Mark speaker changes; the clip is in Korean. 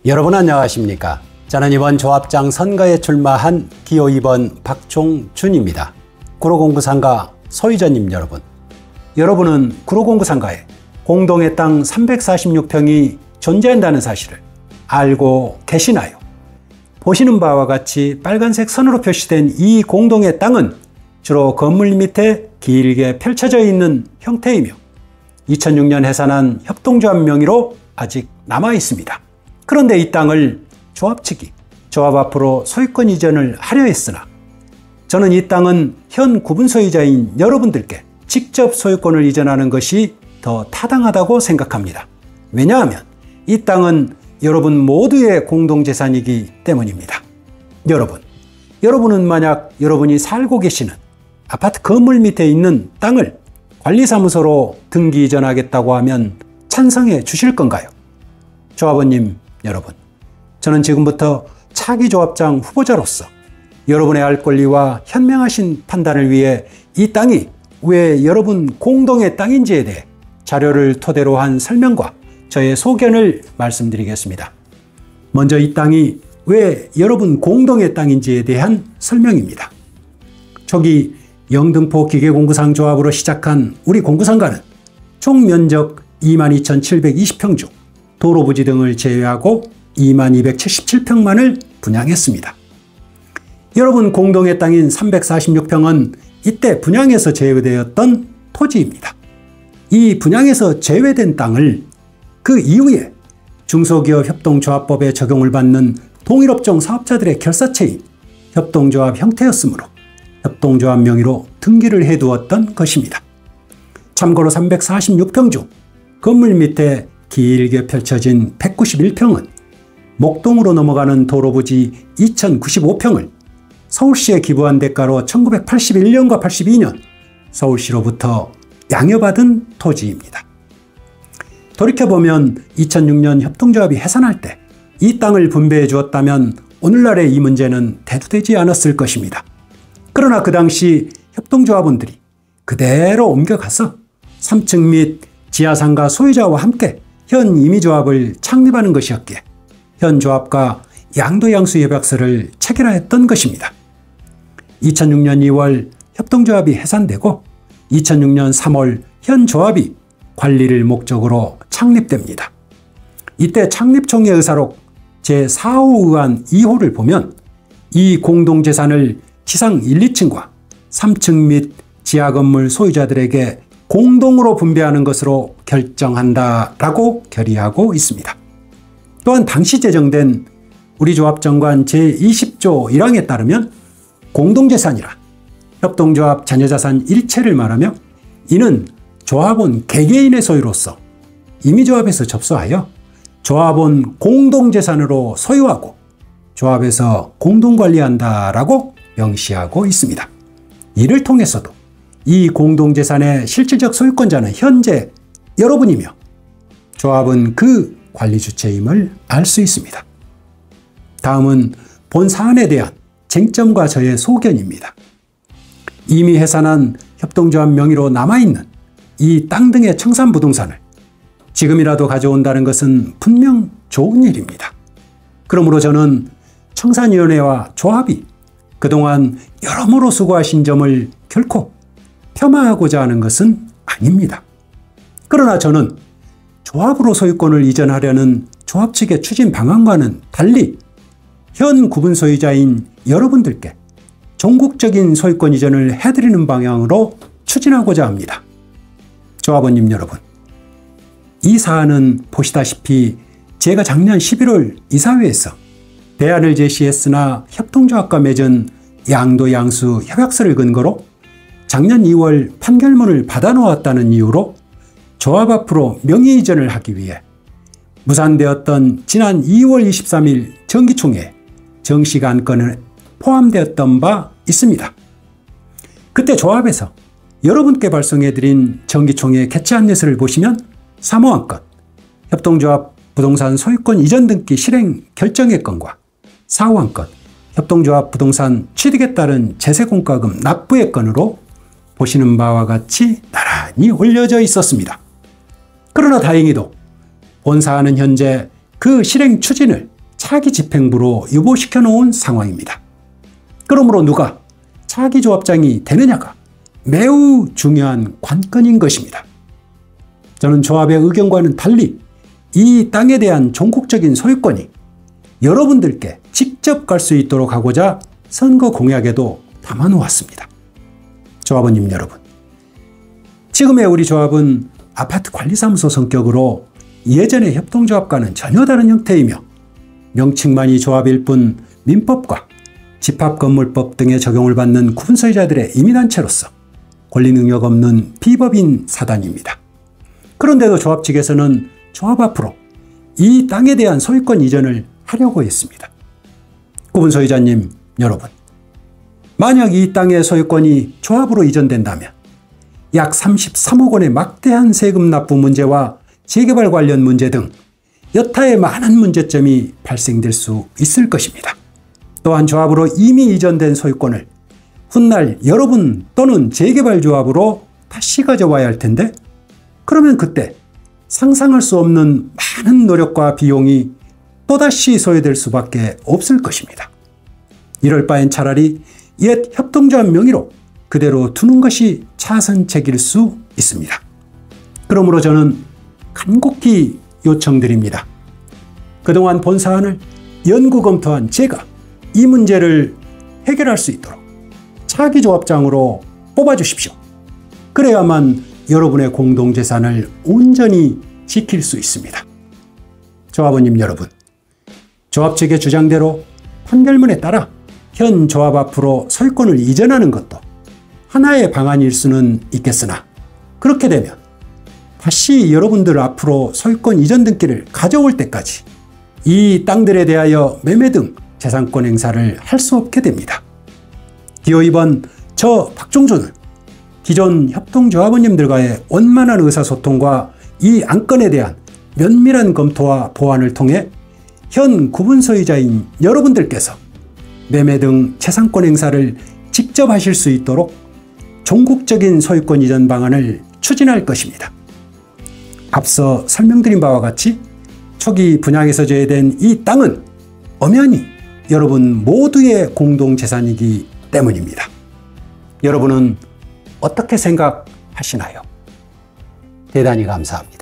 Speaker 1: 여러분 안녕하십니까? 저는 이번 조합장 선거에 출마한 기호 2번 박종준입니다. 구로공구상가 소유자님 여러분, 여러분은 구로공구상가에 공동의 땅 346평이 존재한다는 사실을 알고 계시나요? 보시는 바와 같이 빨간색 선으로 표시된 이 공동의 땅은 주로 건물 밑에 길게 펼쳐져 있는 형태이며 2006년 해산한 협동조합 명의로 아직 남아 있습니다. 그런데 이 땅을 조합 측이 조합 앞으로 소유권 이전을 하려 했으나 저는 이 땅은 현 구분 소유자인 여러분들께 직접 소유권을 이전하는 것이 더 타당하다고 생각합니다. 왜냐하면 이 땅은 여러분 모두의 공동재산이기 때문입니다. 여러분은 만약 여러분이 살고 계시는 아파트 건물 밑에 있는 땅을 관리사무소로 등기 이전하겠다고 하면 찬성해 주실 건가요? 조합원님 여러분, 저는 지금부터 차기 조합장 후보자로서 여러분의 알 권리와 현명하신 판단을 위해 이 땅이 왜 여러분 공동의 땅인지에 대해 자료를 토대로 한 설명과 저의 소견을 말씀드리겠습니다. 먼저 이 땅이 왜 여러분 공동의 땅인지에 대한 설명입니다. 초기 영등포 기계공구상 조합으로 시작한 우리 공구상가는 총 면적 22,720평 중 도로부지 등을 제외하고 22,277평만을 분양했습니다. 여러분 공동의 땅인 346평은 이때 분양에서 제외되었던 토지입니다. 이 분양에서 제외된 땅을 그 이후에 중소기업 협동조합법에 적용을 받는 동일업종 사업자들의 결사체인 협동조합 형태였으므로 협동조합 명의로 등기를 해두었던 것입니다. 참고로 346평 중 건물 밑에 길게 펼쳐진 191평은 목동으로 넘어가는 도로부지 2,095평을 서울시에 기부한 대가로 1981년과 82년 서울시로부터 양여받은 토지입니다. 돌이켜보면 2006년 협동조합이 해산할 때 이 땅을 분배해 주었다면 오늘날의 이 문제는 대두되지 않았을 것입니다. 그러나 그 당시 협동조합원들이 그대로 옮겨가서 3층 및 지하상가 소유자와 함께 현 임의조합을 창립하는 것이었기에 현 조합과 양도양수협약서를 체결하였던 것입니다. 2006년 2월 협동조합이 해산되고 2006년 3월 현 조합이 관리를 목적으로 창립됩니다. 이때 창립총회 의사록 제4호 의안 2호를 보면 이 공동재산을 지상 1, 2층과 3층 및 지하건물 소유자들에게 공동으로 분배하는 것으로 결정한다라고 결의하고 있습니다. 또한 당시 제정된 우리 조합정관 제20조 1항에 따르면 공동재산이라 협동조합 자녀자산 일체를 말하며 이는 조합원 개개인의 소유로서 임의조합에서 접수하여 조합원 공동재산으로 소유하고 조합에서 공동관리한다라고 명시하고 있습니다. 이를 통해서도 이 공동재산의 실질적 소유권자는 현재 여러분이며 조합은 그 관리 주체임을 알 수 있습니다. 다음은 본 사안에 대한 쟁점과 저의 소견입니다. 이미 해산한 협동조합 명의로 남아있는 이 땅 등의 청산부동산을 지금이라도 가져온다는 것은 분명 좋은 일입니다. 그러므로 저는 청산위원회와 조합이 그동안 여러모로 수고하신 점을 결코 폄하하고자 하는 것은 아닙니다. 그러나 저는 조합으로 소유권을 이전하려는 조합 측의 추진 방안과는 달리 현 구분 소유자인 여러분들께 전국적인 소유권 이전을 해드리는 방향으로 추진하고자 합니다. 조합원님 여러분, 이 사안은 보시다시피 제가 작년 11월 이사회에서 대안을 제시했으나 협동조합과 맺은 양도양수 협약서를 근거로 작년 2월 판결문을 받아놓았다는 이유로 조합 앞으로 명의 이전을 하기 위해 무산되었던 지난 2월 23일 정기총회 정식 안건에 포함되었던 바 있습니다. 그때 조합에서 여러분께 발송해드린 정기총회 개최 안내서를 보시면 3호 안건 협동조합 부동산 소유권 이전 등기 실행 결정의 건과 4호 안건 협동조합 부동산 취득에 따른 제세공과금 납부의 건으로 보시는 바와 같이 나란히 올려져 있었습니다. 그러나 다행히도 본 사안은 현재 그 실행 추진을 차기 집행부로 유보시켜 놓은 상황입니다. 그러므로 누가 차기 조합장이 되느냐가 매우 중요한 관건인 것입니다. 저는 조합의 의견과는 달리 이 땅에 대한 종국적인 소유권이 여러분들께 직접 갈 수 있도록 하고자 선거 공약에도 담아놓았습니다. 조합원님 여러분, 지금의 우리 조합은 아파트 관리사무소 성격으로 예전의 협동조합과는 전혀 다른 형태이며 명칭만이 조합일 뿐 민법과 집합건물법 등의 적용을 받는 구분소유자들의 임의단체로서 권리 능력 없는 비법인 사단입니다. 그런데도 조합 측에서는 조합 앞으로 이 땅에 대한 소유권 이전을 하려고 했습니다. 구분소유자님 여러분, 만약 이 땅의 소유권이 조합으로 이전된다면 약 33억 원의 막대한 세금 납부 문제와 재개발 관련 문제 등 여타의 많은 문제점이 발생될 수 있을 것입니다. 또한 조합으로 이미 이전된 소유권을 훗날 여러분 또는 재개발 조합으로 다시 가져와야 할 텐데, 그러면 그때 상상할 수 없는 많은 노력과 비용이 또다시 소요될 수밖에 없을 것입니다. 이럴 바엔 차라리 옛 협동조합 명의로 그대로 두는 것이 차선책일 수 있습니다. 그러므로 저는 간곡히 요청드립니다. 그동안 본 사안을 연구 검토한 제가 이 문제를 해결할 수 있도록 차기 조합장으로 뽑아주십시오. 그래야만 여러분의 공동재산을 온전히 지킬 수 있습니다. 조합원님 여러분, 조합 측의 주장대로 판결문에 따라 현 조합 앞으로 소유권을 이전하는 것도 하나의 방안일 수는 있겠으나, 그렇게 되면 다시 여러분들 앞으로 소유권 이전 등기를 가져올 때까지 이 땅들에 대하여 매매 등 재산권 행사를 할 수 없게 됩니다. 기호 2번 저 박종준은 기존 협동조합원님들과의 원만한 의사소통과 이 안건에 대한 면밀한 검토와 보완을 통해 현 구분소유자인 여러분들께서 매매 등 재산권 행사를 직접 하실 수 있도록 종국적인 소유권 이전 방안을 추진할 것입니다. 앞서 설명드린 바와 같이 초기 분양에서 제외된 이 땅은 엄연히 여러분 모두의 공동재산이기 때문입니다. 여러분은 어떻게 생각하시나요? 대단히 감사합니다.